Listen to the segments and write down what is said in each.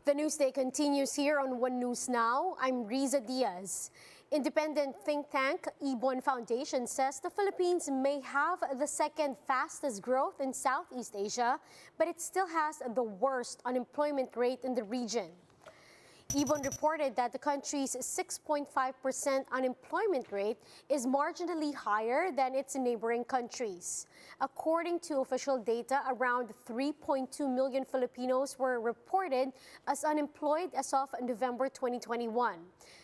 The Newsday continues here on One News Now. I'm Riza Diaz. Independent think tank Ibon Foundation says the Philippines may have the second fastest growth in Southeast Asia, but it still has the worst unemployment rate in the region. Ibon reported that the country's 6.5% unemployment rate is marginally higher than its neighboring countries. According to official data, around 3.2 million Filipinos were reported as unemployed as of November 2021.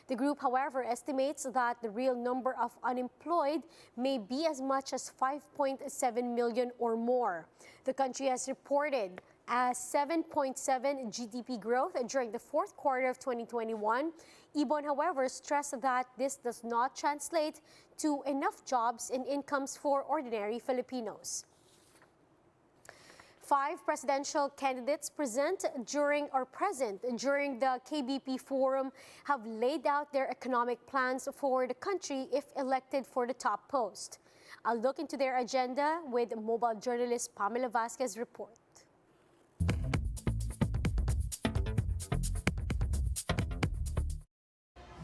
The group, however, estimates that the real number of unemployed may be as much as 5.7 million or more. The country has reported a 7.7 GDP growth during the fourth quarter of 2021. Ibon, however, stressed that this does not translate to enough jobs and incomes for ordinary Filipinos. 5 presidential candidates present during the KBP Forum have laid out their economic plans for the country if elected for the top post. I'll look into their agenda with mobile journalist Pamela Vasquez report.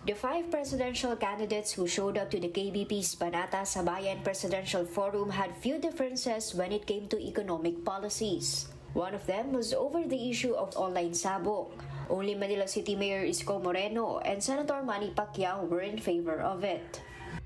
The 5 presidential candidates who showed up to the KBP's Panata Sabayan Presidential Forum had few differences when it came to economic policies. One of them was over the issue of online sabong. Only Manila City Mayor Isko Moreno and Senator Manny Pacquiao were in favor of it.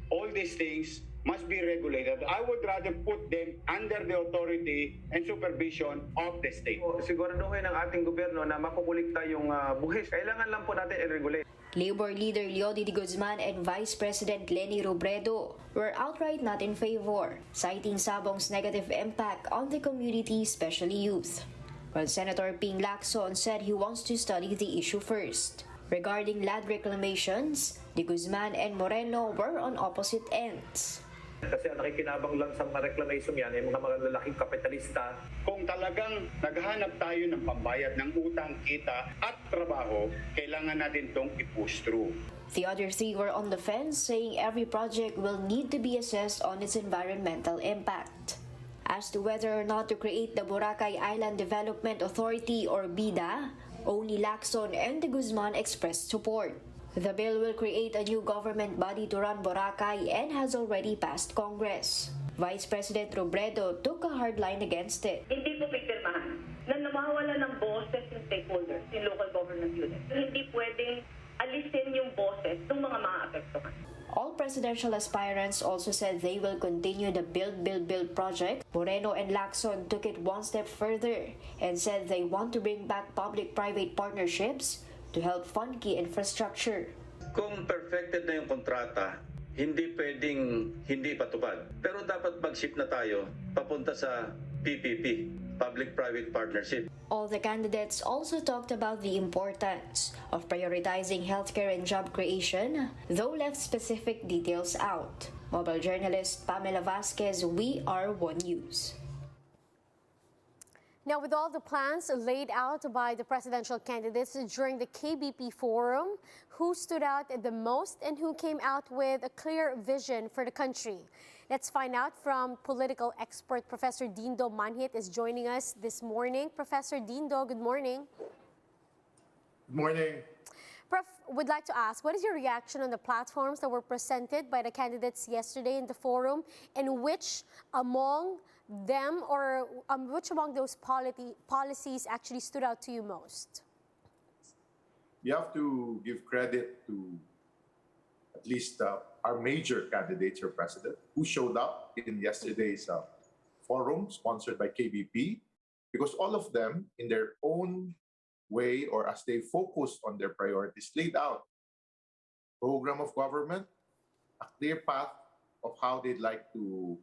All these things must be regulated. I would rather put them under the authority and supervision of the state. Siguraduhin ng ating gobyerno na makukulikta yung buhis. Kailangan lang po natin i-regulate. Labor leader Leody de Guzman and Vice President Leni Robredo were outright not in favor, citing sabong's negative impact on the community, especially youth. While Senator Ping Lacson said he wants to study the issue first. Regarding land reclamations, de Guzman and Moreno were on opposite ends. Kasi ang nakikinabang lang sa mga reclamation yan ay mga lalaking kapitalista. Kung talagang naghahanap tayo ng pambayad ng utang, kita at trabaho, kailangan natin itong i-push through. The other 3 were on the fence, saying every project will need to be assessed on its environmental impact. As to whether or not to create the Boracay Island Development Authority or BIDA, only Lacson and de Guzman expressed support. The bill will create a new government body to run Boracay and has already passed Congress. Vice President Robredo took a hard line against it. Hindi po pipirmahan na namawala ng boses yung stakeholders, yung local government units. Hindi pwedeng alisin yung boses ng mga maapektuhan. All presidential aspirants also said they will continue the Build project. Moreno and Lacson took it one step further and said they want to bring back public-private partnerships to help fund key infrastructure. Kung perfected na yung kontrata, hindi pwedeng hindi patupad. Pero dapat mag-shift na tayo papunta sa PPP, Public-Private Partnership. All the candidates also talked about the importance of prioritizing healthcare and job creation, though left specific details out. Mobile journalist Pamela Vasquez, We Are One News. Now, with all the plans laid out by the presidential candidates during the KBP Forum, who stood out the most and who came out with a clear vision for the country? Let's find out from political expert Professor Dindo Manhit is joining us this morning. Professor Dindo, good morning. Good morning. Prof, would like to ask, what is your reaction on the platforms that were presented by the candidates yesterday in the forum, and which among them or which among those policies actually stood out to you most? You have to give credit to at least our major candidates for president who showed up in yesterday's forum sponsored by KBP, because all of them in their own way, or as they focused on their priorities, laid out program of government, a clear path of how they'd like to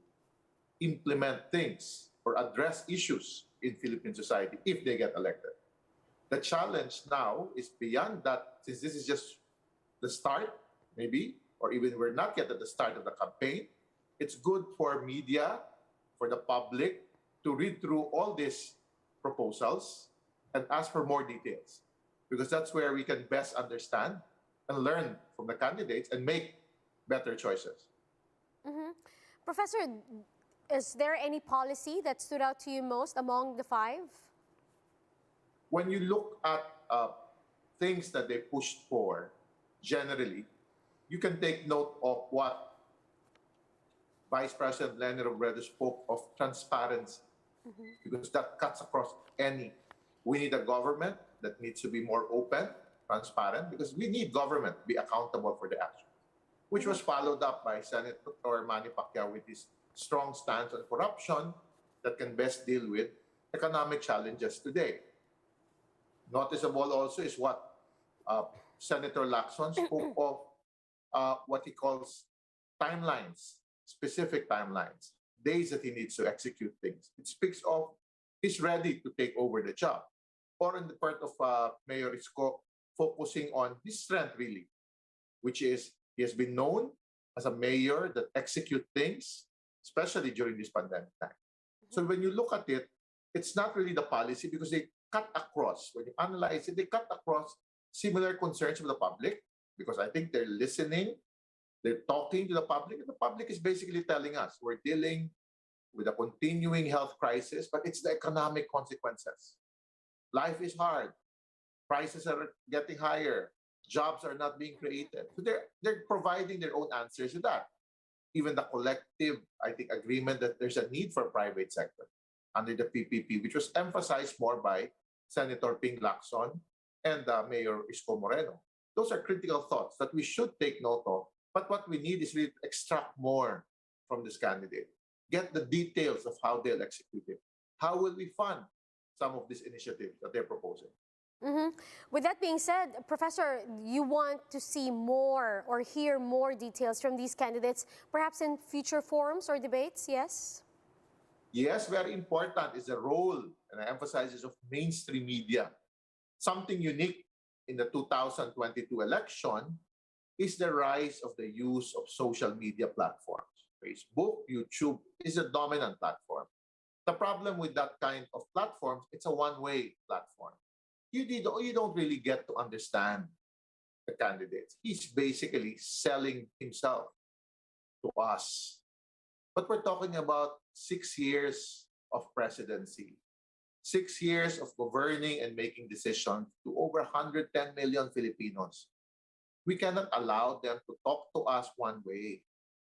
implement things or address issues in Philippine society if they get elected. The challenge now is beyond that, since this is just the start, maybe, or even we're not yet at the start of the campaign. It's good for media, for the public, to read through all these proposals and ask for more details, because that's where we can best understand and learn from the candidates and make better choices. Professor, is there any policy that stood out to you most among the 5? When you look at things that they pushed for, generally, you can take note of what Vice President Lenny Robredo spoke of transparency, because that cuts across any. We need a government that needs to be more open, transparent, because we need government to be accountable for the action, which was followed up by Senator Manny Pacquiao with his strong stance on corruption that can best deal with economic challenges today. Noticeable also is what Senator Lacson spoke of, what he calls timelines, specific timelines, days that he needs to execute things. It speaks of he's ready to take over the job. Or in the part of Mayor Isko, focusing on his strength really, which is he has been known as a mayor that execute things, especially during this pandemic time. So when you look at it, it's not really the policy because they cut across. When you analyze it, they cut across similar concerns of the public because I think they're listening, they're talking to the public, and the public is basically telling us we're dealing with a continuing health crisis, but it's the economic consequences. Life is hard. Prices are getting higher. Jobs are not being created. So they're providing their own answers to that. Even the collective, I think, agreement that there's a need for private sector under the PPP, which was emphasized more by Senator Ping Lacson and Mayor Isko Moreno. Those are critical thoughts that we should take note of. But what we need is really to extract more from this candidate. Get the details of how they'll execute it. How will we fund some of these initiatives that they're proposing? With that being said, Professor, you want to see more or hear more details from these candidates, perhaps in future forums or debates, yes? Yes, very important is the role, and I emphasize this, of mainstream media. Something unique in the 2022 election is the rise of the use of social media platforms. Facebook, YouTube is a dominant platform. The problem with that kind of platforms, it's a one-way platform. You don't really get to understand the candidates. He's basically selling himself to us. But we're talking about 6 years of presidency, 6 years of governing and making decisions to over 110 million Filipinos. We cannot allow them to talk to us one way.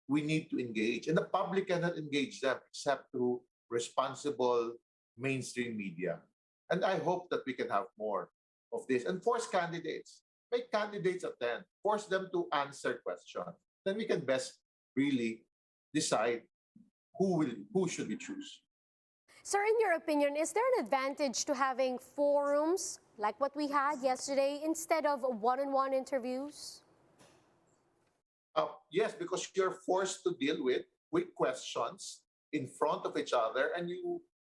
We need to engage. And the public cannot engage them except through responsible mainstream media. And I hope that we can have more of this and force candidates. Make candidates attend. Force them to answer questions. Then we can best really decide who should we choose. Sir, in your opinion, is there an advantage to having forums like what we had yesterday instead of one-on-one interviews? Yes, because you're forced to deal with questions in front of each other, and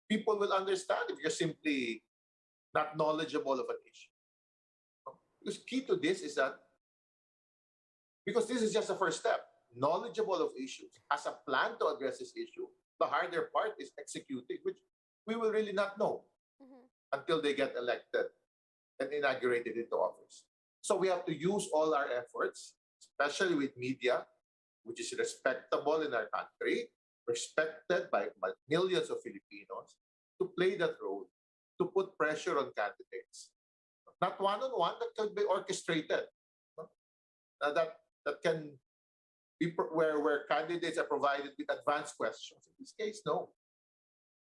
people will understand if you're simply not knowledgeable of an issue. Because key to this is that, because this is just the first step, knowledgeable of issues, has a plan to address this issue. The harder part is executing, which we will really not know until they get elected and inaugurated into office. So we have to use all our efforts, especially with media, which is respectable in our country, respected by millions of Filipinos, to play that role, to put pressure on candidates. Not one-on-one, that can be orchestrated. That can be where candidates are provided with advanced questions. In this case, no.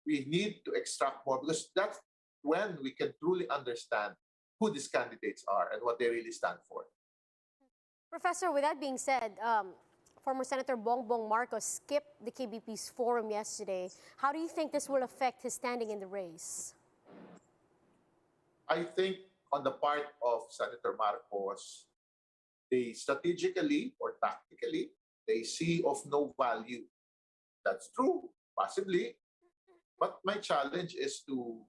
We need to extract more because that's when we can truly understand who these candidates are and what they really stand for. Professor, with that being said, former Senator Bongbong Marcos skipped the KBP's forum yesterday. How do you think this will affect his standing in the race? I think on the part of Senator Marcos, they strategically or tactically, they see of no value. That's true, possibly. But my challenge is to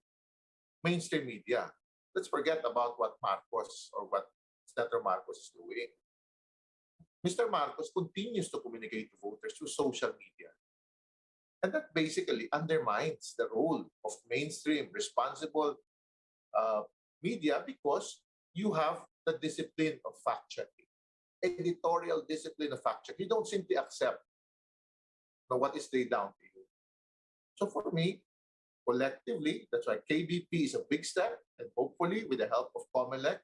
mainstream media. Let's forget about what Marcos or what Senator Marcos is doing. Mr. Marcos continues to communicate to voters through social media. And that basically undermines the role of mainstream, responsible media because you have the discipline of fact-checking, editorial discipline of fact-checking. You don't simply accept what is laid down to you. So for me, collectively, that's why KBP is a big step, and hopefully with the help of COMELEC,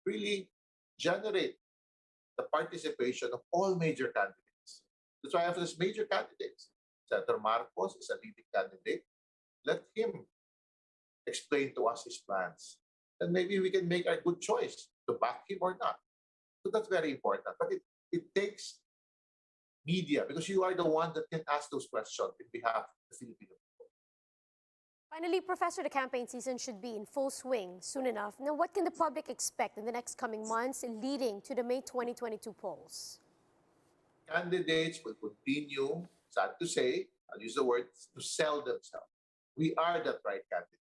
really generate the participation of all major candidates. That's why I have these major candidates. Senator Marcos is a leading candidate. Let him explain to us his plans. Then maybe we can make a good choice to back him or not. So that's very important. But it takes media, because you are the one that can ask those questions in behalf of the Filipino people. Finally, Professor, the campaign season should be in full swing soon enough. Now, what can the public expect in the next coming months leading to the May 2022 polls? Candidates will continue, sad to say, I'll use the word, to sell themselves. We are that right candidate.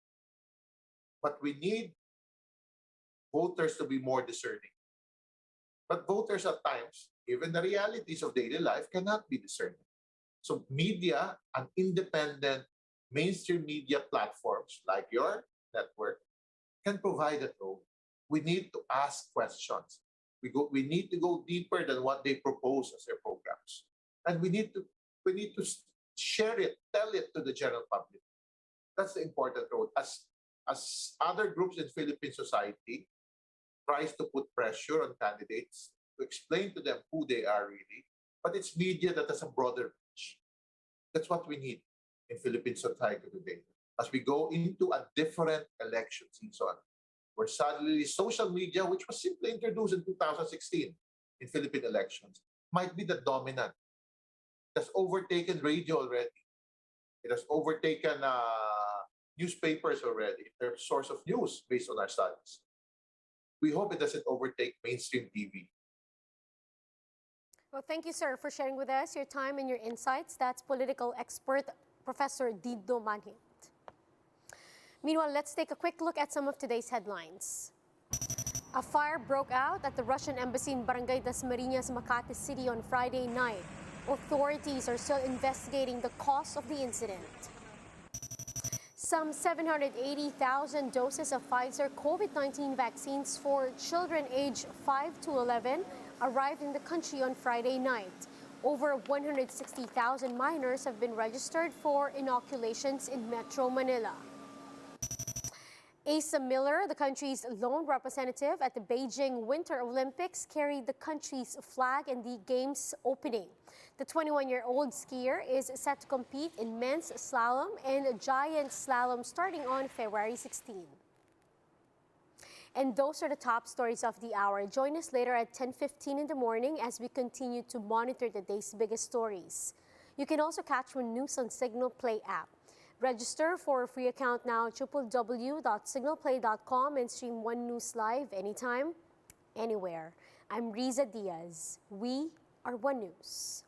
But we need voters to be more discerning. But voters at times, given the realities of daily life, cannot be discerning. So media and independent mainstream media platforms like your network can provide that role. We need to ask questions. We need to go deeper than what they propose as their programs. And we need to share it, tell it to the general public. That's the important role. As other groups in Philippine society tries to put pressure on candidates to explain to them who they are really, but it's media that has a broader reach. That's what we need in Philippine society today. As we go into a different election season, where suddenly social media, which was simply introduced in 2016 in Philippine elections, might be the dominant. It has overtaken radio already. It has overtaken newspapers already in terms of source of news based on our studies. We hope it doesn't overtake mainstream TV. Well, thank you, sir, for sharing with us your time and your insights. That's political expert Professor Dido Manhit. Meanwhile, let's take a quick look at some of today's headlines. A fire broke out at the Russian embassy in Barangay Dasmariñas, Makati City on Friday night. Authorities are still investigating the cause of the incident. Some 780,000 doses of Pfizer COVID-19 vaccines for children aged 5 to 11 arrived in the country on Friday night. Over 160,000 minors have been registered for inoculations in Metro Manila. Asa Miller, the country's lone representative at the Beijing Winter Olympics, carried the country's flag in the game's opening. The 21-year-old skier is set to compete in men's slalom and giant slalom starting on February 16. And those are the top stories of the hour. Join us later at 10:15 in the morning as we continue to monitor the day's biggest stories. You can also catch One News on Signal Play app. Register for a free account now at www.signalplay.com and stream One News live anytime, anywhere. I'm Riza Diaz. We are One News.